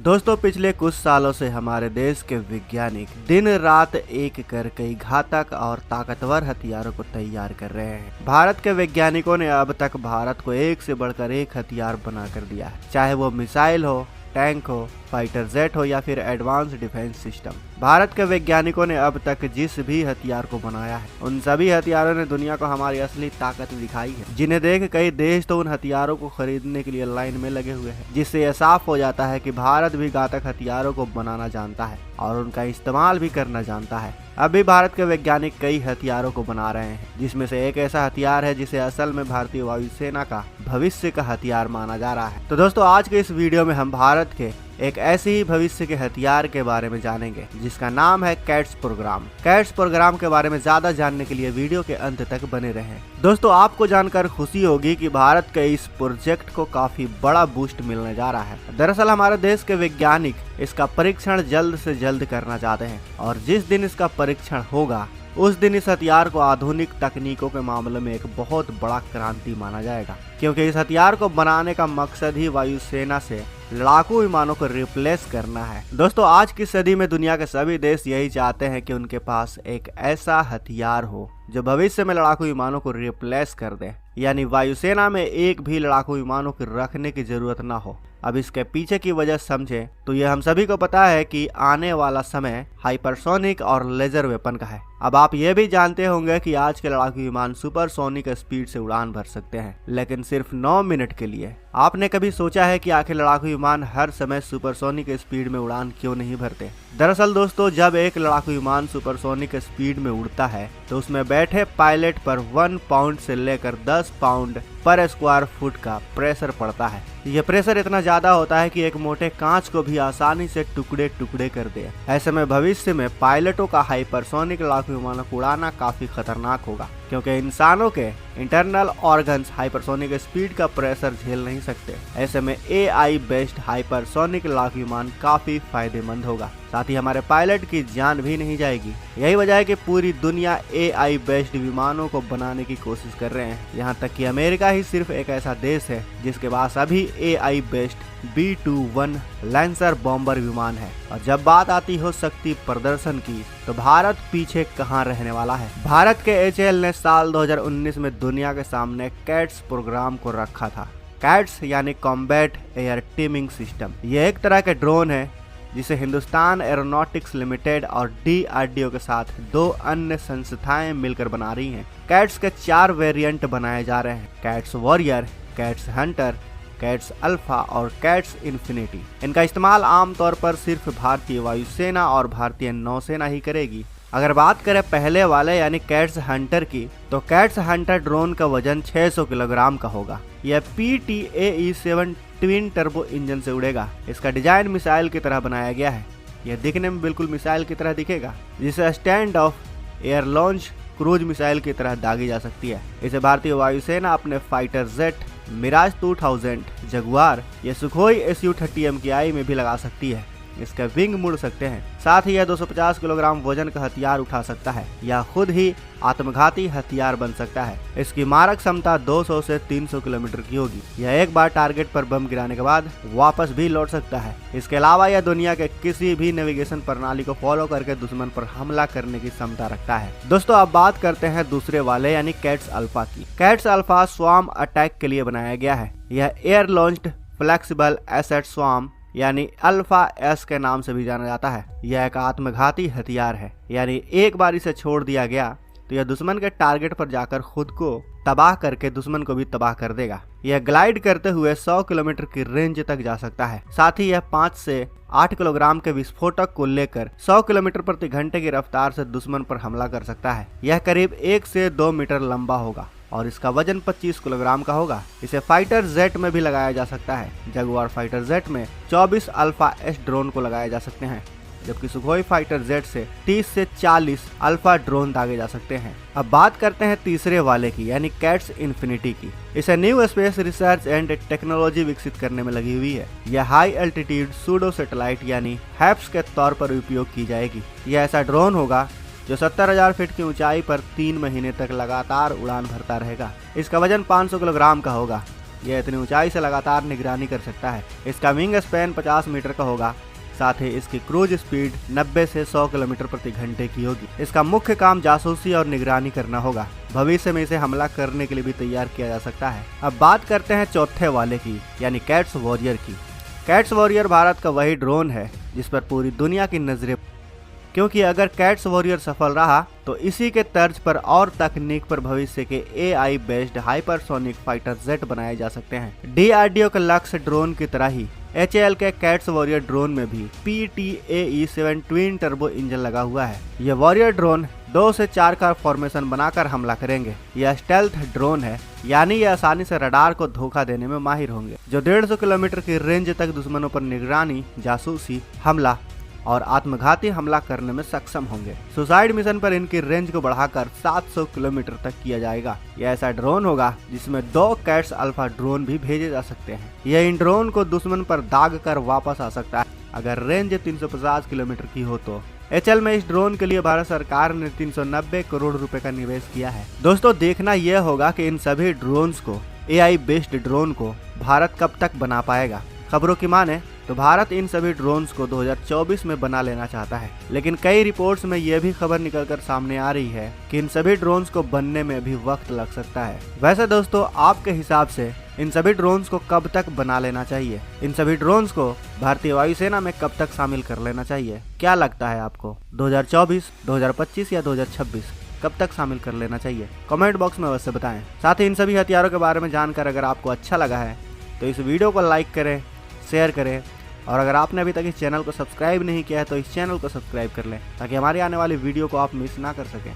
दोस्तों पिछले कुछ सालों से हमारे देश के वैज्ञानिक दिन रात एक कर कई घातक और ताकतवर हथियारों को तैयार कर रहे हैं। भारत के वैज्ञानिकों ने अब तक भारत को एक से बढ़कर एक हथियार बना कर दिया है, चाहे वो मिसाइल हो, टैंक हो, फाइटर जेट हो या फिर एडवांस डिफेंस सिस्टम। भारत के वैज्ञानिकों ने अब तक जिस भी हथियार को बनाया है उन सभी हथियारों ने दुनिया को हमारी असली ताकत दिखाई है, जिन्हें देख कई देश तो उन हथियारों को खरीदने के लिए लाइन में लगे हुए हैं, जिससे यह साफ हो जाता है कि भारत भी घातक हथियारों को बनाना जानता है और उनका इस्तेमाल भी करना जानता है। अभी भारत के वैज्ञानिक कई हथियारों को बना रहे हैं, जिसमें से एक ऐसा हथियार है जिसे असल में भारतीय वायुसेना का भविष्य का हथियार माना जा रहा है। तो दोस्तों आज के इस वीडियो में हम भारत के एक ऐसे ही भविष्य के हथियार के बारे में जानेंगे जिसका नाम है कैट्स प्रोग्राम। कैट्स प्रोग्राम के बारे में ज्यादा जानने के लिए वीडियो के अंत तक बने रहें। दोस्तों आपको जानकर खुशी होगी कि भारत के इस प्रोजेक्ट को काफी बड़ा बूस्ट मिलने जा रहा है। दरअसल हमारे देश के वैज्ञानिक इसका परीक्षण जल्द से जल्द करना चाहते हैं और जिस दिन इसका परीक्षण होगा उस दिन इस हथियार को आधुनिक तकनीकों के मामले में एक बहुत बड़ा क्रांति माना जाएगा, क्योंकि इस हथियार को बनाने का मकसद ही वायुसेना से लड़ाकू विमानों को रिप्लेस करना है। दोस्तों आज की सदी में दुनिया के सभी देश यही चाहते हैं कि उनके पास एक ऐसा हथियार हो जो भविष्य में लड़ाकू विमानों को रिप्लेस कर दे, यानी वायुसेना में एक भी लड़ाकू विमानों को रखने की जरूरत ना हो। अब इसके पीछे की वजह समझे तो यह हम सभी को पता है कि आने वाला समय हाइपरसोनिक और लेजर वेपन का है। अब आप ये भी जानते होंगे कि आज के लड़ाकू विमान सुपरसोनिक स्पीड से उड़ान भर सकते हैं, लेकिन सिर्फ 9 मिनट के लिए। आपने कभी सोचा है कि आखिर लड़ाकू विमान हर समय सुपरसोनिक स्पीड में उड़ान क्यों नहीं भरते? दरअसल दोस्तों जब एक लड़ाकू विमान सुपरसोनिक स्पीड में उड़ता है तो उसमें बैठे पायलट पर 1 पाउंड से लेकर 10 पाउंड पर स्क्वायर फुट का प्रेशर पड़ता है। यह प्रेशर इतना ज्यादा होता है कि एक मोटे कांच को भी आसानी से टुकड़े टुकड़े कर दे। ऐसे में भविष्य में पायलटों का हाइपरसोनिक लड़ाकू विमानों को उड़ाना काफी खतरनाक होगा, क्योंकि इंसानों के इंटरनल ऑर्गन्स हाइपरसोनिक स्पीड का प्रेशर झेल नहीं सकते। ऐसे में AI बेस्ड हाइपरसोनिक लड़ाकू विमान काफी फायदेमंद होगा, साथ ही हमारे पायलट की जान भी नहीं जाएगी। यही वजह है कि पूरी दुनिया AI बेस्ड विमानों को बनाने की कोशिश कर रहे हैं। यहाँ तक कि अमेरिका ही सिर्फ एक ऐसा देश है जिसके पास अभी AI based B-21 lancer bomber विमान है। और जब बात आती हो शक्ति प्रदर्शन की तो भारत पीछे कहां रहने वाला है। भारत के HAL ने साल 2019 में दुनिया के सामने कैट्स प्रोग्राम को रखा था। कैट्स यानी कॉम्बैट एयर टीमिंग सिस्टम। यह एक तरह के ड्रोन है जिसे हिंदुस्तान एरोनॉटिक्स लिमिटेड और DRDO के साथ 2 अन्य संस्थाएं मिलकर बना रही हैं। कैट्स के 4 वेरिएंट बनाए जा रहे हैं: cats warrior, cats Hunter, cats alpha और कैट्स इन्फिनिटी। इनका इस्तेमाल आमतौर पर सिर्फ भारतीय वायुसेना और भारतीय नौसेना ही करेगी। अगर बात करें पहले वाले यानी कैट्स हंटर की, तो कैट्स हंटर ड्रोन का वजन 600 किलोग्राम का होगा। यह PTAE-7 ट्विन टर्बो इंजन से उड़ेगा। इसका डिजाइन मिसाइल की तरह बनाया गया है। यह दिखने में बिल्कुल मिसाइल की तरह दिखेगा, जिसे stand of air launch cruise missile की तरह दागी जा सकती है। इसे भारतीय वायुसेना अपने फाइटर जेट मिराज 2000, जगुआर या सुखोई Su-30 MKI में भी लगा सकती है। इसके विंग मुड़ सकते हैं। साथ ही यह 250 किलोग्राम वजन का हथियार उठा सकता है या खुद ही आत्मघाती हथियार बन सकता है। इसकी मारक क्षमता 200 से 300 किलोमीटर की होगी। यह एक बार टारगेट पर बम गिराने के बाद वापस भी लौट सकता है। इसके अलावा यह दुनिया के किसी भी नेविगेशन प्रणाली को फॉलो करके दुश्मन पर हमला करने की क्षमता रखता है। दोस्तों अब बात करते हैं दूसरे वाले यानी कैट्स अल्फा की। कैट्स अल्फा स्वार्म अटैक के लिए बनाया गया है। यह air launched flexible asset swarm यानी अल्फा S के नाम से भी जाना जाता है। यह एक आत्मघाती हथियार है, यानी एक बार इसे छोड़ दिया गया तो यह दुश्मन के टारगेट पर जाकर खुद को तबाह करके दुश्मन को भी तबाह कर देगा। यह ग्लाइड करते हुए 100 किलोमीटर की रेंज तक जा सकता है। साथ ही यह 5 से 8 किलोग्राम के विस्फोटक को लेकर 100 किलोमीटर प्रति घंटे की रफ्तार से दुश्मन पर हमला कर सकता है। यह करीब 1 से 2 मीटर लंबा होगा और इसका वजन 25 किलोग्राम का होगा। इसे फाइटर जेट में भी लगाया जा सकता है। जगुआर फाइटर जेट में 24 अल्फा S ड्रोन को लगाए जा सकते हैं, जबकि सुखोई फाइटर जेट से 30 से 40 अल्फा ड्रोन दागे जा सकते हैं। अब बात करते हैं तीसरे वाले की यानी कैट्स इन्फिनिटी की। इसे new space research and technology विकसित करने में लगी हुई है। यह हाई एल्टीट्यूड सूडो सैटेलाइट यानी हैप्स के तौर पर उपयोग की जाएगी। यह ऐसा ड्रोन होगा जो 70,000 फीट की ऊंचाई पर 3 महीने तक लगातार उड़ान भरता रहेगा। इसका वजन 500 किलोग्राम का होगा यह इतनी ऊंचाई से लगातार निगरानी कर सकता है। इसका विंग स्पैन 50 मीटर का होगा। साथ ही इसकी क्रूज स्पीड 90 से 100 किलोमीटर प्रति घंटे की होगी। इसका मुख्य काम जासूसी और निगरानी करना होगा। भविष्य में इसे हमला करने के लिए भी तैयार किया जा सकता है। अब बात करते हैं चौथे वाले की, यानी कैट्स वॉरियर की। कैट्स वॉरियर भारत का वही ड्रोन है जिस पर पूरी दुनिया की नजरें, क्योंकि अगर कैट्स वॉरियर सफल रहा तो इसी के तर्ज पर और तकनीक पर भविष्य के AI based hypersonic fighter jet बनाए जा सकते हैं। DRDO के लक्ष्य ड्रोन की तरह ही HAL के कैट्स वॉरियर ड्रोन में भी PTAE-7 ट्विन टर्बो इंजन लगा हुआ है। यह वॉरियर ड्रोन 2 से 4 का फॉर्मेशन बनाकर हमला करेंगे। यह स्टेल्थ ड्रोन है, यानी ये आसानी से रडार को धोखा देने में माहिर होंगे, जो 150 किलोमीटर की रेंज तक दुश्मनों पर निगरानी, जासूसी, हमला और आत्मघाती हमला करने में सक्षम होंगे। सुसाइड मिशन पर इनकी रेंज को बढ़ाकर 700 किलोमीटर तक किया जाएगा। यह ऐसा ड्रोन होगा जिसमें 2 कैट्स अल्फा ड्रोन भी भेजे जा सकते हैं। यह इन ड्रोन को दुश्मन पर दाग कर वापस आ सकता है अगर रेंज 350 किलोमीटर की हो तो। HAL में इस ड्रोन के लिए भारत सरकार ने 390 करोड़ रुपए का निवेश किया है। दोस्तों, देखना यह होगा कि इन सभी ड्रोन्स को, AI बेस्ड ड्रोन को भारत कब तक बना पाएगा। खबरों की माने तो भारत इन सभी ड्रोन्स को 2024 में बना लेना चाहता है, लेकिन कई रिपोर्ट्स में यह भी खबर निकलकर सामने आ रही है कि इन सभी ड्रोन्स को बनने में भी वक्त लग सकता है। वैसे दोस्तों, आपके हिसाब से इन सभी ड्रोन्स को कब तक बना लेना चाहिए? इन सभी ड्रोन्स को भारतीय वायुसेना में कब तक शामिल कर लेना चाहिए? क्या लगता है आपको? 2024, 2025 या 2026 कब तक शामिल कर लेना चाहिए? कमेंट बॉक्स में अवश्य बताएं। साथ ही इन सभी हथियारों के बारे में जानकर अगर आपको अच्छा लगा है तो इस वीडियो को लाइक करें, शेयर करें, और अगर आपने अभी तक इस चैनल को सब्सक्राइब नहीं किया है तो इस चैनल को सब्सक्राइब कर लें ताकि हमारी आने वाली वीडियो को आप मिस ना कर सकें।